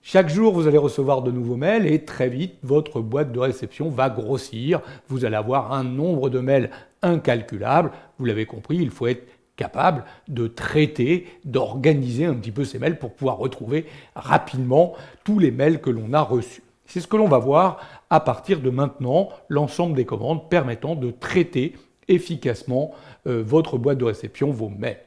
Chaque jour, vous allez recevoir de nouveaux mails et très vite, votre boîte de réception va grossir. Vous allez avoir un nombre de mails incalculable. Vous l'avez compris, il faut être capable de traiter, d'organiser un petit peu ces mails pour pouvoir retrouver rapidement tous les mails que l'on a reçus. C'est ce que l'on va voir à partir de maintenant, l'ensemble des commandes permettant de traiter efficacement votre boîte de réception, vos mails.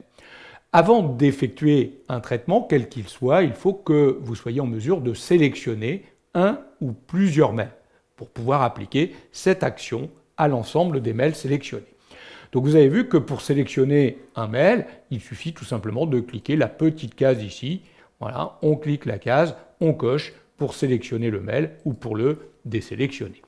Avant d'effectuer un traitement, quel qu'il soit, il faut que vous soyez en mesure de sélectionner un ou plusieurs mails pour pouvoir appliquer cette action à l'ensemble des mails sélectionnés. Donc vous avez vu que pour sélectionner un mail, il suffit tout simplement de cliquer la petite case ici. Voilà, on clique la case, on coche pour sélectionner le mail ou pour le désélectionner.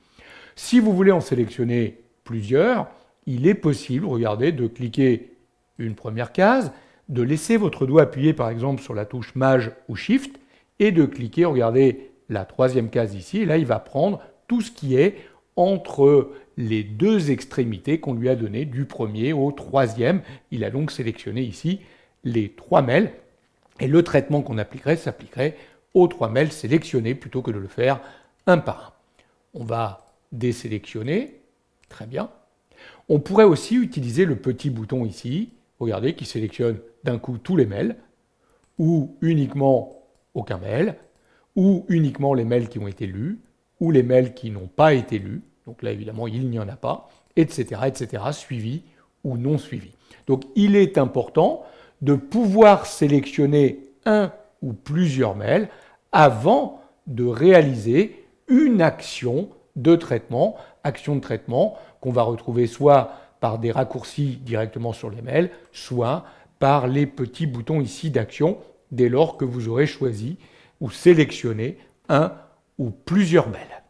Si vous voulez en sélectionner plusieurs, il est possible, regardez, de cliquer une première case, de laisser votre doigt appuyé par exemple sur la touche Maj ou Shift et de cliquer, regardez, la troisième case ici, et là il va prendre tout ce qui est entre les deux extrémités qu'on lui a données, du premier au troisième. Il a donc sélectionné ici les 3 mails et le traitement qu'on appliquerait s'appliquerait aux 3 mails sélectionnés plutôt que de le faire un par un. On va désélectionner, très bien. On pourrait aussi utiliser le petit bouton ici, regardez, qui sélectionne d'un coup tous les mails, ou uniquement aucun mail, ou uniquement les mails qui ont été lus, ou les mails qui n'ont pas été lus, donc là évidemment il n'y en a pas, etc., suivi ou non suivi. Donc il est important de pouvoir sélectionner un ou plusieurs mails avant de réaliser une action de traitement qu'on va retrouver soit par des raccourcis directement sur les mails, soit par les petits boutons ici d'action dès lors que vous aurez choisi ou sélectionné un ou plusieurs mails.